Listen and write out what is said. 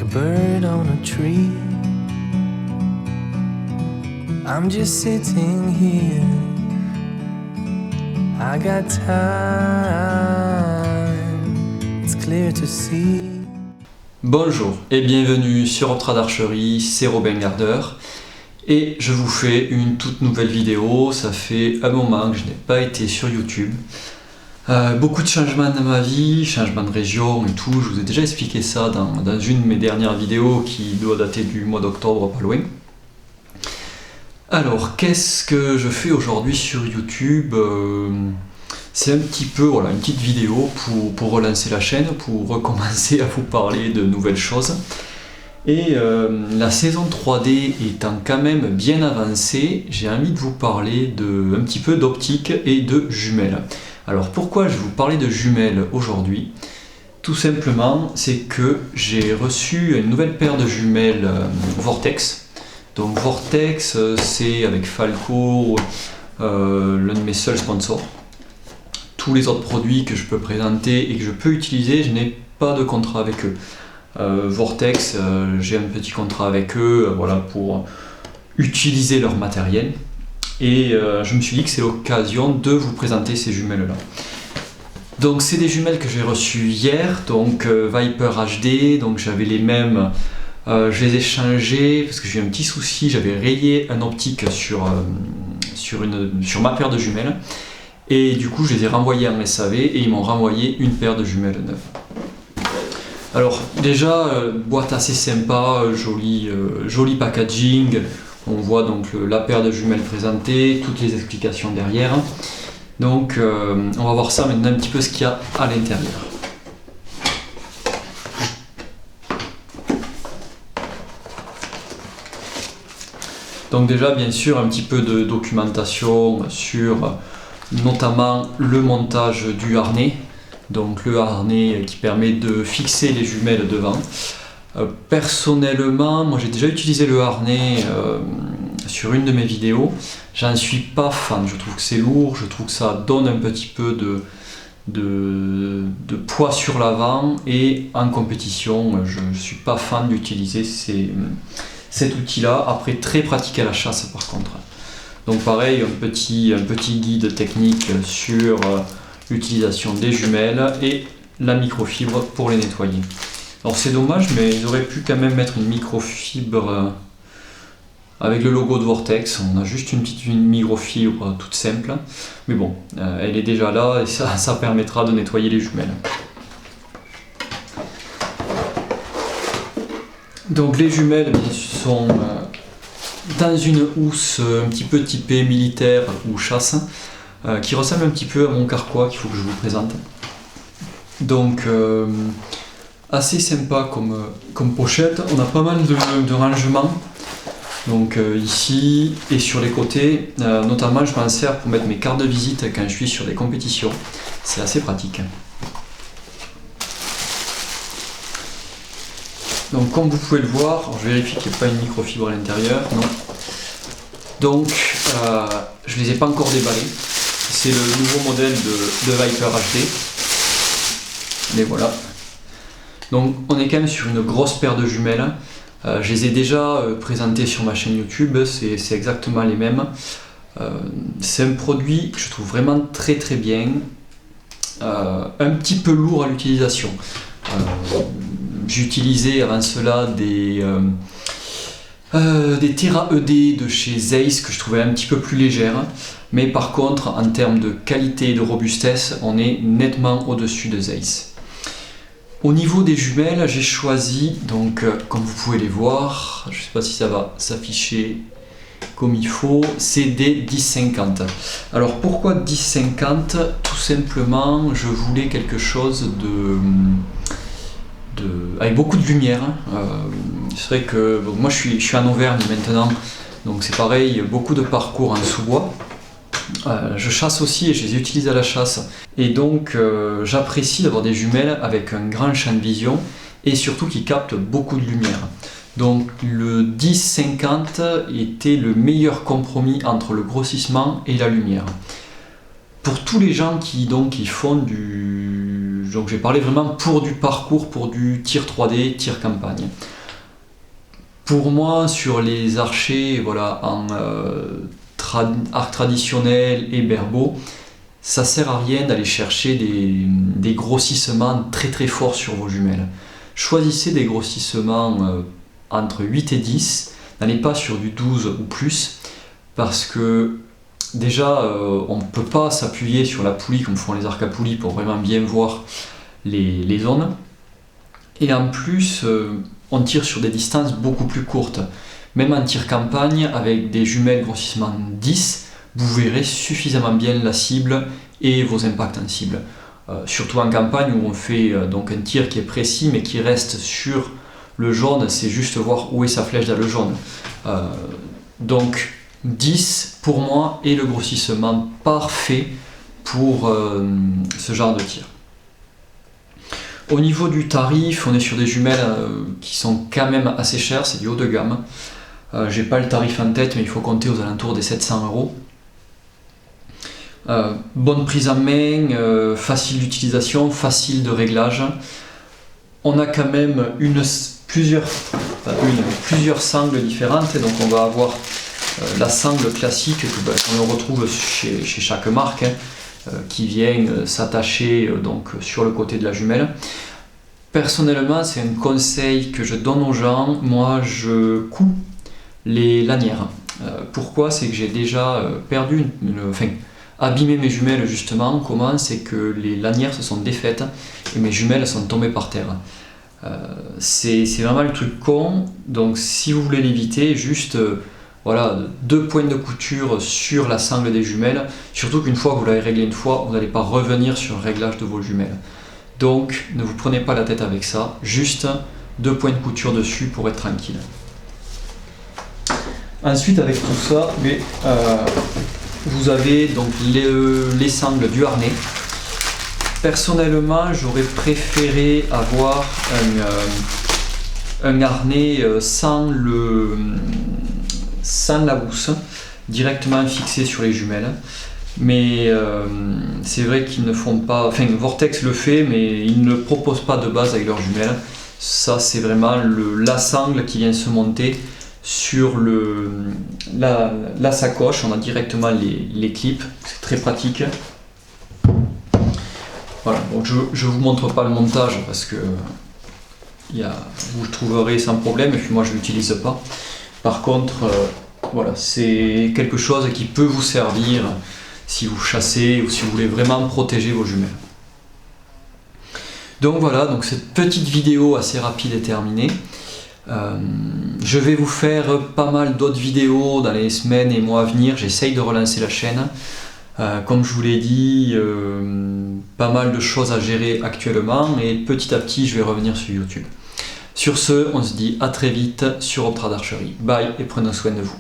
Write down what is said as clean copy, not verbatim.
a bird on a tree. I'm just sitting here. I got time. It's clear to see. Bonjour et bienvenue sur Optra d'Archerie, c'est Robin Gardeur et je vous fais une toute nouvelle vidéo. Ça fait un moment que je n'ai pas été sur YouTube. Beaucoup de changements dans ma vie, changements de région et tout. Je vous ai déjà expliqué ça dans une de mes dernières vidéos qui doit dater du mois d'octobre, pas loin. Alors, qu'est-ce que je fais aujourd'hui sur YouTube? C'est un petit peu une petite vidéo pour relancer la chaîne, pour recommencer à vous parler de nouvelles choses. Et la saison 3D étant quand même bien avancée, j'ai envie de vous parler un petit peu d'optique et de jumelles. Alors pourquoi je vais vous parler de jumelles aujourd'hui? Tout simplement, c'est que j'ai reçu une nouvelle paire de jumelles Vortex. Donc Vortex, c'est avec Falco l'un de mes seuls sponsors. Tous les autres produits que je peux présenter et que je peux utiliser, je n'ai pas de contrat avec eux. Vortex, j'ai un petit contrat avec eux pour utiliser leur matériel. Et je me suis dit que c'est l'occasion de vous présenter ces jumelles-là. Donc c'est des jumelles que j'ai reçues hier, donc Viper HD, donc j'avais les mêmes, je les ai changées parce que j'ai eu un petit souci, j'avais rayé un optique sur ma paire de jumelles. Et du coup je les ai renvoyées en SAV et ils m'ont renvoyé une paire de jumelles neuves. Alors déjà, boîte assez sympa, joli packaging. On voit donc la paire de jumelles présentée, toutes les explications derrière. Donc on va voir ça maintenant un petit peu ce qu'il y a à l'intérieur. Donc déjà bien sûr un petit peu de documentation sur notamment le montage du harnais. Donc le harnais qui permet de fixer les jumelles devant. Personnellement, moi j'ai déjà utilisé le harnais sur une de mes vidéos. J'en suis pas fan, je trouve que c'est lourd, je trouve que ça donne un petit peu de poids sur l'avant et en compétition, je ne suis pas fan d'utiliser cet outil-là. Après, très pratique à la chasse par contre. Donc pareil, un petit guide technique sur l'utilisation des jumelles et la microfibre pour les nettoyer. Alors c'est dommage, mais ils auraient pu quand même mettre une microfibre avec le logo de Vortex. On a juste une microfibre toute simple, mais bon, elle est déjà là et ça permettra de nettoyer les jumelles. Donc les jumelles sont dans une housse un petit peu typée militaire ou chasse, qui ressemble un petit peu à mon carquois qu'il faut que je vous présente. Donc assez sympa comme pochette, on a pas mal de rangements, donc ici et sur les côtés, notamment je m'en sers pour mettre mes cartes de visite quand je suis sur des compétitions, c'est assez pratique. Donc comme vous pouvez le voir, je vérifie qu'il n'y a pas une microfibre à l'intérieur, non. Donc je ne les ai pas encore déballés, c'est le nouveau modèle de Viper HD, mais voilà. Donc on est quand même sur une grosse paire de jumelles. Je les ai déjà présentées sur ma chaîne YouTube, c'est exactement les mêmes. C'est un produit que je trouve vraiment très très bien, un petit peu lourd à l'utilisation. J'utilisais avant cela des Terra ED de chez Zeiss que je trouvais un petit peu plus légères, mais par contre en termes de qualité et de robustesse, on est nettement au-dessus de Zeiss. Au niveau des jumelles, j'ai choisi, donc comme vous pouvez les voir, je ne sais pas si ça va s'afficher comme il faut, c'est des 1050. Alors pourquoi 1050? Tout simplement, je voulais quelque chose avec beaucoup de lumière. C'est vrai que moi je suis en Auvergne maintenant, donc c'est pareil, beaucoup de parcours en sous-bois. Je chasse aussi et je les utilise à la chasse. Et donc j'apprécie d'avoir des jumelles avec un grand champ de vision et surtout qui captent beaucoup de lumière. Donc le 10-50 était le meilleur compromis entre le grossissement et la lumière. Pour tous les gens qui font du... Donc j'ai parlé vraiment pour du parcours, pour du tir 3D, tir campagne. Pour moi, sur les archers voilà, en arc traditionnel et berbeau, ça sert à rien d'aller chercher des grossissements très très forts sur vos jumelles. Choisissez des grossissements entre 8 et 10, n'allez pas sur du 12 ou plus, parce que déjà on ne peut pas s'appuyer sur la poulie comme font les arcs à poulie pour vraiment bien voir les zones. Et en plus, on tire sur des distances beaucoup plus courtes. Même en tir campagne, avec des jumelles grossissement 10, vous verrez suffisamment bien la cible et vos impacts en cible. Surtout en campagne où on fait donc un tir qui est précis mais qui reste sur le jaune, c'est juste voir où est sa flèche dans le jaune. Donc 10 pour moi est le grossissement parfait pour ce genre de tir. Au niveau du tarif, on est sur des jumelles qui sont quand même assez chères, c'est du haut de gamme. J'ai pas le tarif en tête, mais il faut compter aux alentours des 700 €. Bonne prise en main, facile d'utilisation, facile de réglage. On a quand même plusieurs sangles différentes, donc on va avoir la sangle classique qu'on retrouve chez chaque marque, qui vient s'attacher donc sur le côté de la jumelle. Personnellement, c'est un conseil que je donne aux gens. Moi, je couds les lanières. Pourquoi? C'est que j'ai déjà abîmé mes jumelles justement. Comment? C'est que les lanières se sont défaites et mes jumelles sont tombées par terre. C'est vraiment le truc con. Donc si vous voulez l'éviter, juste voilà, 2 points de couture sur la sangle des jumelles. Surtout qu'une fois que vous l'avez réglé une fois, vous n'allez pas revenir sur le réglage de vos jumelles. Donc ne vous prenez pas la tête avec ça. Juste 2 points de couture dessus pour être tranquille. Ensuite, avec tout ça, vous avez donc les sangles du harnais. Personnellement, j'aurais préféré avoir un harnais sans la housse, directement fixé sur les jumelles. Mais c'est vrai qu'ils ne font pas... Enfin, Vortex le fait, mais ils ne proposent pas de base avec leurs jumelles. Ça, c'est vraiment la sangle qui vient se monter sur la sacoche. On a directement les clips, c'est très pratique. Voilà, donc je ne vous montre pas le montage parce que vous le trouverez sans problème, et puis moi je ne l'utilise pas. Par contre, voilà, c'est quelque chose qui peut vous servir si vous chassez ou si vous voulez vraiment protéger vos jumelles. Donc voilà, donc cette petite vidéo assez rapide est terminée. Je vais vous faire pas mal d'autres vidéos dans les semaines et mois à venir. J'essaye de relancer la chaîne. Comme je vous l'ai dit, pas mal de choses à gérer actuellement, et petit à petit je vais revenir sur YouTube. Sur ce, on se dit à très vite sur Optrad Archerie. Bye et prenez soin de vous.